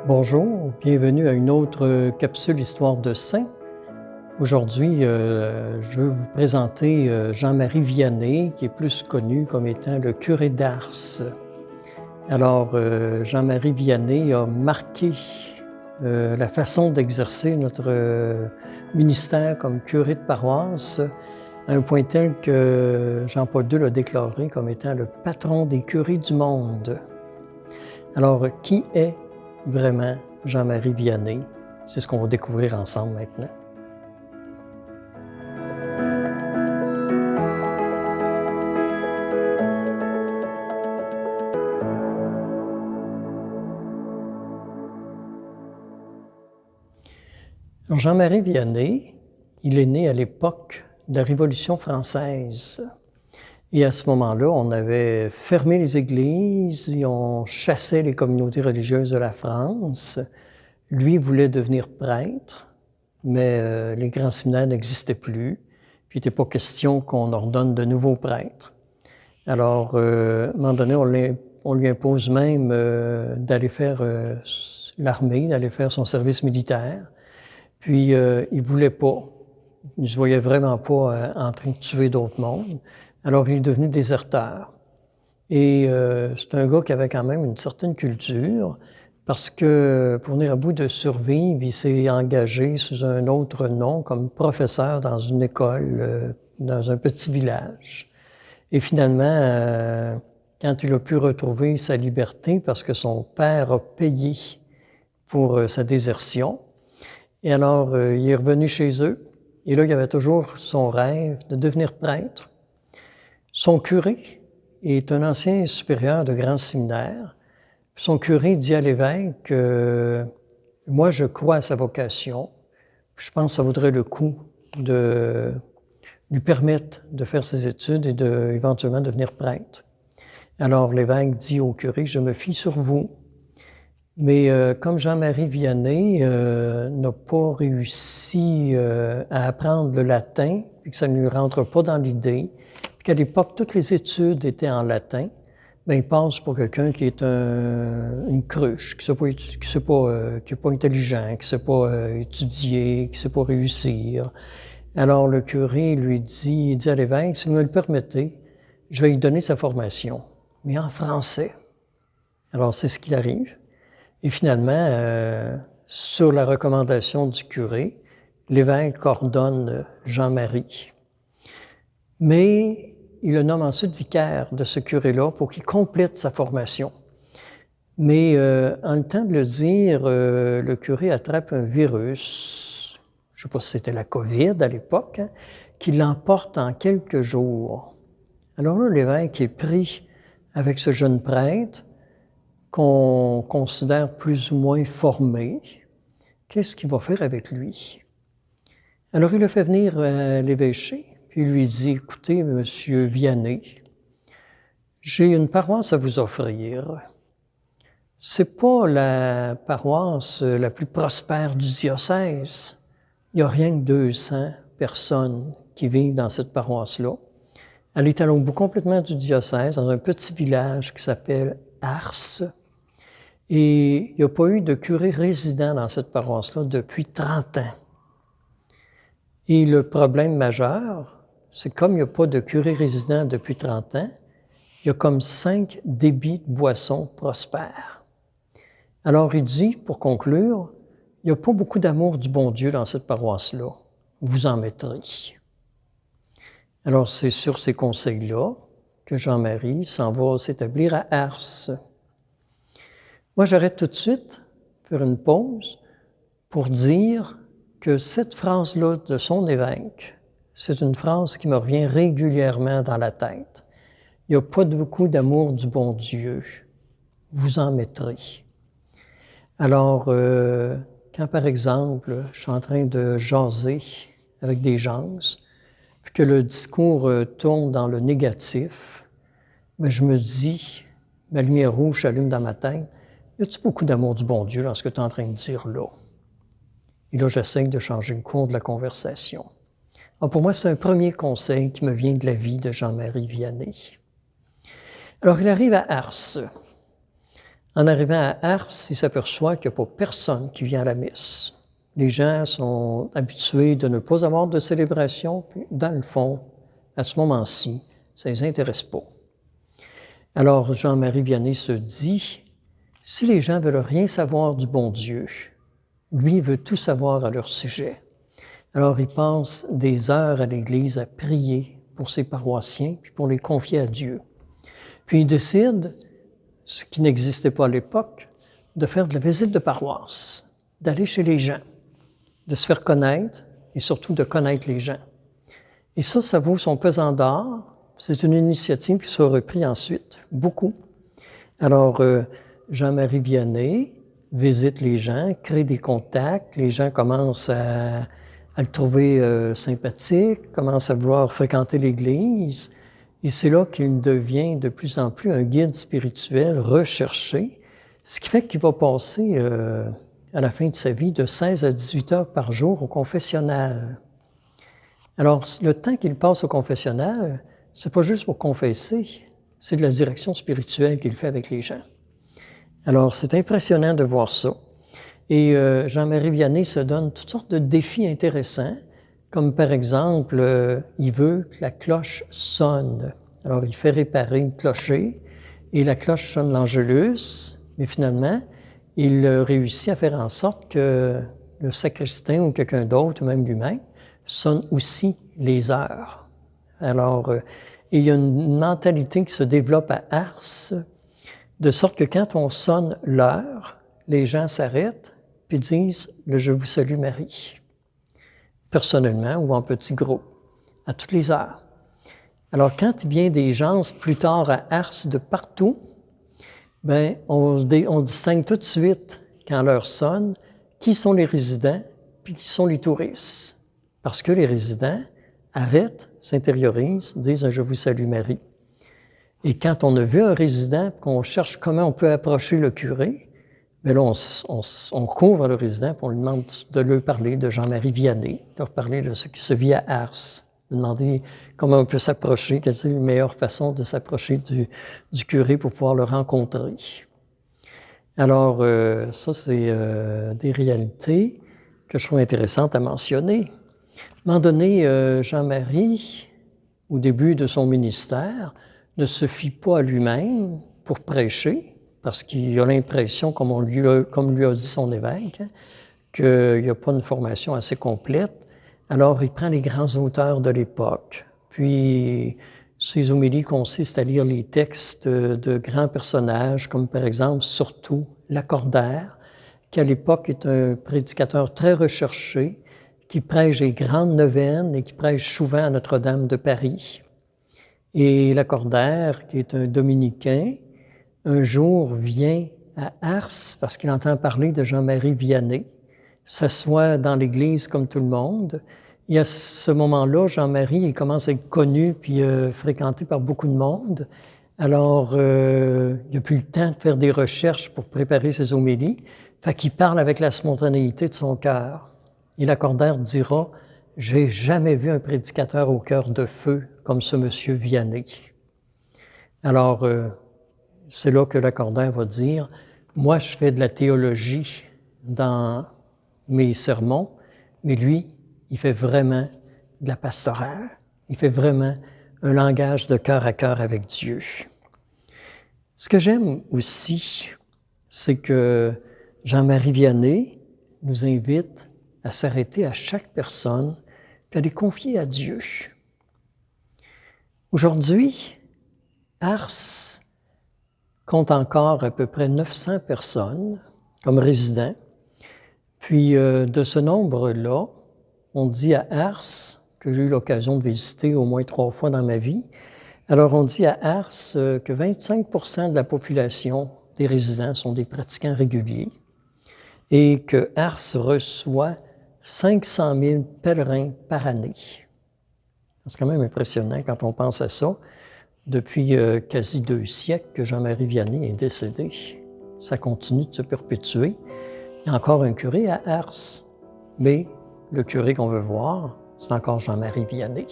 Bonjour, bienvenue à une autre capsule Histoire de Saint. Aujourd'hui, je veux vous présenter Jean-Marie Vianney, qui est plus connu comme étant le curé d'Ars. Alors, Jean-Marie Vianney a marqué la façon d'exercer notre ministère comme curé de paroisse, à un point tel que Jean-Paul II l'a déclaré comme étant le patron des curés du monde. Alors, qui est vraiment Jean-Marie Vianney? C'est ce qu'on va découvrir ensemble maintenant. Jean-Marie Vianney, il est né à l'époque de la Révolution française. Et à ce moment-là, on avait fermé les églises et on chassait les communautés religieuses de la France. Lui voulait devenir prêtre, mais les grands séminaires n'existaient plus. Puis il n'était pas question qu'on ordonne de nouveaux prêtres. Alors, à un moment donné, on lui impose même d'aller faire l'armée, d'aller faire son service militaire. Puis, il voulait pas. Il ne se voyait vraiment pas en train de tuer d'autres mondes. Alors, il est devenu déserteur. Et c'est un gars qui avait quand même une certaine culture, parce que pour venir à bout de survivre, il s'est engagé sous un autre nom comme professeur dans une école, dans un petit village. Et finalement, quand il a pu retrouver sa liberté, parce que son père a payé pour sa désertion, et alors il est revenu chez eux, et là, il avait toujours son rêve de devenir prêtre. Son curé est un ancien supérieur de grand séminaire. Son curé dit à l'évêque « Moi, je crois à sa vocation. Je pense que ça vaudrait le coup de lui permettre de faire ses études et éventuellement devenir prêtre. » Alors l'évêque dit au curé « Je me fie sur vous. » Mais comme Jean-Marie Vianney n'a pas réussi à apprendre le latin, et que ça ne lui rentre pas dans l'idée, qu'à l'époque, toutes les études étaient en latin, bien, il passe pour quelqu'un qui est une cruche, qui n'est pas intelligent, qui ne sait pas étudier, qui ne sait pas réussir. Alors, le curé il dit à l'évêque, si vous me le permettez, je vais lui donner sa formation, mais en français. Alors, c'est ce qu'il arrive. Et finalement, sur la recommandation du curé, l'évêque ordonne Jean-Marie. Mais il le nomme ensuite vicaire de ce curé-là pour qu'il complète sa formation. Mais en le temps de le dire, le curé attrape un virus, je ne sais pas si c'était la COVID à l'époque, qui l'emporte en quelques jours. Alors là, l'évêque est pris avec ce jeune prêtre qu'on considère plus ou moins formé. Qu'est-ce qu'il va faire avec lui? Alors il le fait venir à l'évêché. Puis il lui dit, écoutez, monsieur Vianney, j'ai une paroisse à vous offrir. C'est pas la paroisse la plus prospère du diocèse. Il n'y a rien que 200 personnes qui vivent dans cette paroisse-là. Elle est à l'autre bout complètement du diocèse, dans un petit village qui s'appelle Ars. Et il n'y a pas eu de curé résident dans cette paroisse-là depuis 30 ans. Et le problème majeur, c'est comme il n'y a pas de curé résident depuis 30 ans, il y a comme 5 débits de boissons prospères. Alors il dit, pour conclure, il n'y a pas beaucoup d'amour du bon Dieu dans cette paroisse-là. Vous en mettrez. Alors c'est sur ces conseils-là que Jean-Marie s'en va s'établir à Ars. Moi, j'arrête tout de suite, faire une pause, pour dire que cette phrase-là de son évêque, c'est une phrase qui me revient régulièrement dans la tête. Il n'y a pas beaucoup d'amour du bon Dieu. Vous en mettrez. Alors, quand par exemple, je suis en train de jaser avec des gens, puis que le discours tourne dans le négatif, mais je me dis, ma lumière rouge s'allume dans ma tête, y a-t-il beaucoup d'amour du bon Dieu dans ce que tu es en train de dire là? Et là, j'essaie de changer le cours de la conversation. Alors pour moi, c'est un premier conseil qui me vient de la vie de Jean-Marie Vianney. Alors, il arrive à Ars. En arrivant à Ars, il s'aperçoit qu'il n'y a pas personne qui vient à la messe. Les gens sont habitués de ne pas avoir de célébration, puis dans le fond, à ce moment-ci, ça ne les intéresse pas. Alors Jean-Marie Vianney se dit, si les gens ne veulent rien savoir du bon Dieu, lui veut tout savoir à leur sujet. Alors il passe des heures à l'Église à prier pour ses paroissiens, puis pour les confier à Dieu. Puis il décide, ce qui n'existait pas à l'époque, de faire de la visite de paroisse, d'aller chez les gens, de se faire connaître et surtout de connaître les gens. Et ça vaut son pesant d'or. C'est une initiative qui sera reprise ensuite, beaucoup. Alors, Jean-Marie Vianney visite les gens, crée des contacts, les gens commencent à le trouver sympathique, commencent à vouloir fréquenter l'Église. Et c'est là qu'il devient de plus en plus un guide spirituel recherché, ce qui fait qu'il va passer à la fin de sa vie de 16 à 18 heures par jour au confessionnal. Alors, le temps qu'il passe au confessionnal, c'est pas juste pour confesser, c'est de la direction spirituelle qu'il fait avec les gens. Alors, c'est impressionnant de voir ça. Et Jean-Marie Vianney se donne toutes sortes de défis intéressants, comme par exemple, il veut que la cloche sonne. Alors, il fait réparer une clocher et la cloche sonne l'Angélus, mais finalement, il réussit à faire en sorte que le sacristain ou quelqu'un d'autre, ou même lui-même, sonne aussi les heures. Alors, il y a une mentalité qui se développe à Ars, de sorte que quand on sonne l'heure, les gens s'arrêtent puis disent « le Je vous salue Marie », personnellement ou en petit groupe, à toutes les heures. Alors, quand il vient des gens plus tard à Ars de partout, bien, on distingue tout de suite, quand l'heure sonne, qui sont les résidents puis qui sont les touristes. Parce que les résidents arrêtent, s'intériorisent, disent « Je vous salue Marie ». Et quand on a vu un résident, qu'on cherche comment on peut approcher le curé, bien là, on court vers le résident et on lui demande de lui parler de Jean-Marie Vianney, de leur parler de ce qui se vit à Ars, de demander comment on peut s'approcher, quelle est la meilleure façon de s'approcher du curé pour pouvoir le rencontrer. Alors, ça, c'est des réalités que je trouve intéressantes à mentionner. À un moment donné, Jean-Marie, au début de son ministère, ne se fie pas à lui-même pour prêcher, parce qu'il a l'impression, comme lui a dit son évêque, qu'il n'y a pas une formation assez complète. Alors, il prend les grands auteurs de l'époque. Puis, ses homélies consistent à lire les textes de grands personnages, comme par exemple, surtout, Lacordaire, qui à l'époque est un prédicateur très recherché, qui prêche les grandes neuvaines et qui prêche souvent à Notre-Dame de Paris. Et Lacordaire, qui est un dominicain, un jour vient à Ars parce qu'il entend parler de Jean-Marie Vianney, s'assoit dans l'église comme tout le monde. Et à ce moment-là, Jean-Marie, il commence à être connu puis fréquenté par beaucoup de monde. Alors, il n'a plus le temps de faire des recherches pour préparer ses homélies. Fait qu'il parle avec la spontanéité de son cœur. Et Lacordaire dira « J'ai jamais vu un prédicateur au cœur de feu comme ce monsieur Vianney. » Alors, c'est là que Lacordaire va dire « Moi, je fais de la théologie dans mes sermons, mais lui, il fait vraiment de la pastorale. Il fait vraiment un langage de cœur à cœur avec Dieu. » Ce que j'aime aussi, c'est que Jean-Marie Vianney nous invite à s'arrêter à chaque personne et à les confier à Dieu. Aujourd'hui, Ars compte encore à peu près 900 personnes comme résidents. Puis de ce nombre-là, on dit à Ars, que j'ai eu l'occasion de visiter au moins 3 fois dans ma vie, alors on dit à Ars que 25% de la population des résidents sont des pratiquants réguliers et que Ars reçoit 500 000 pèlerins par année. C'est quand même impressionnant quand on pense à ça. Depuis quasi 2 siècles que Jean-Marie Vianney est décédé. Ça continue de se perpétuer. Il y a encore un curé à Ars, mais le curé qu'on veut voir, c'est encore Jean-Marie Vianney.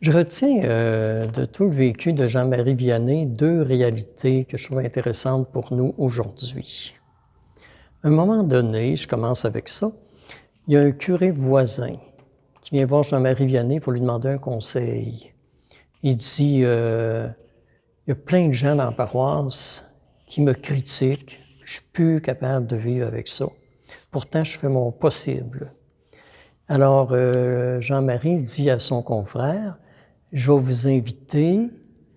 Je retiens de tout le vécu de Jean-Marie Vianney 2 réalités que je trouve intéressantes pour nous aujourd'hui. À un moment donné, je commence avec ça, il y a un curé voisin qui vient voir Jean-Marie Vianney pour lui demander un conseil. Il dit, il y a plein de gens dans la paroisse qui me critiquent, je suis plus capable de vivre avec ça. Pourtant, je fais mon possible. Alors, Jean-Marie dit à son confrère, je vais vous inviter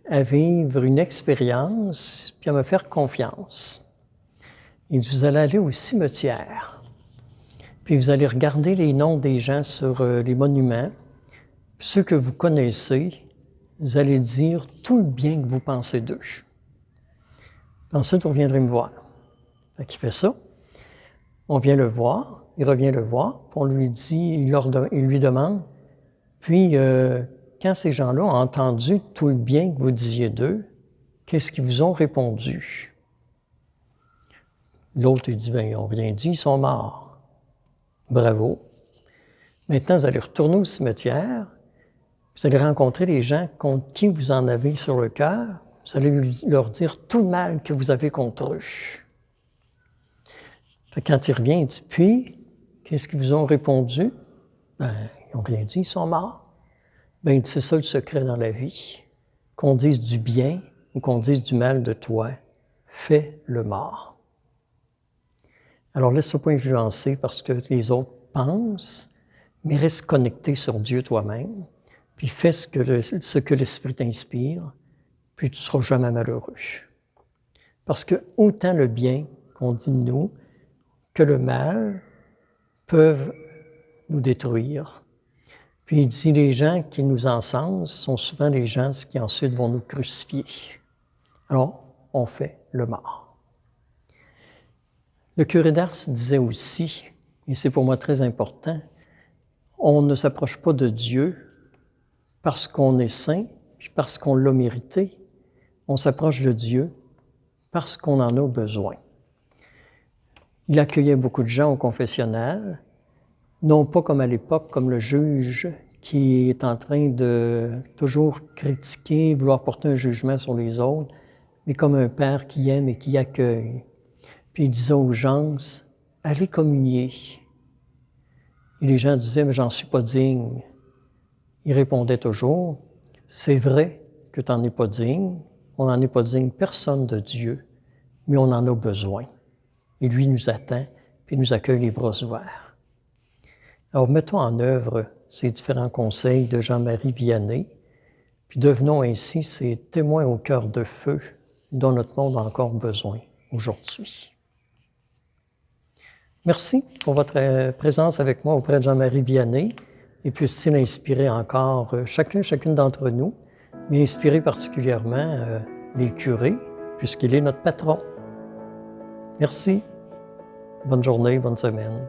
à vivre une expérience puis à me faire confiance. Il dit, vous allez aller au cimetière, puis vous allez regarder les noms des gens sur les monuments, puis ceux que vous connaissez, vous allez dire tout le bien que vous pensez d'eux. Ensuite, vous reviendrez me voir. Fait qu'il fait ça. On vient le voir, il revient le voir, puis on lui dit, il lui demande, puis quand ces gens-là ont entendu tout le bien que vous disiez d'eux, qu'est-ce qu'ils vous ont répondu? L'autre, il dit, bien, ils n'ont rien dit, ils sont morts. Bravo. Maintenant, vous allez retourner au cimetière, vous allez rencontrer les gens contre qui vous en avez sur le cœur, vous allez leur dire tout le mal que vous avez contre eux. Fait que quand il revient, il dit, puis, qu'est-ce qu'ils vous ont répondu? Ben, ils n'ont rien dit, ils sont morts. Ben, il dit, c'est ça le secret dans la vie. Qu'on dise du bien ou qu'on dise du mal de toi, fais le mort. Alors, laisse-toi pas influencer parce que les autres pensent, mais reste connecté sur Dieu toi-même, puis fais ce que l'Esprit t'inspire, puis tu ne seras jamais malheureux. Parce que autant le bien qu'on dit de nous que le mal peuvent nous détruire. Puis il dit, les gens qui nous encensent sont souvent les gens qui ensuite vont nous crucifier. Alors, on fait le mort. Le curé d'Ars disait aussi, et c'est pour moi très important, on ne s'approche pas de Dieu parce qu'on est saint, puis parce qu'on l'a mérité. On s'approche de Dieu parce qu'on en a besoin. Il accueillait beaucoup de gens au confessionnal, non pas comme à l'époque, comme le juge qui est en train de toujours critiquer, vouloir porter un jugement sur les autres, mais comme un père qui aime et qui accueille. Puis il disait aux gens, allez communier. Et les gens disaient, mais j'en suis pas digne. Il répondait toujours, c'est vrai que tu n'en es pas digne, on n'en est pas digne personne de Dieu, mais on en a besoin. Et lui nous attend, puis nous accueille les bras ouverts. Alors, mettons en œuvre ces différents conseils de Jean-Marie Vianney, puis devenons ainsi ces témoins au cœur de feu dont notre monde a encore besoin aujourd'hui. Merci pour votre présence avec moi auprès de Jean-Marie Vianney, et puisse-t-il inspirer encore chacune d'entre nous, mais inspirer particulièrement les curés, puisqu'il est notre patron. Merci. Bonne journée, bonne semaine.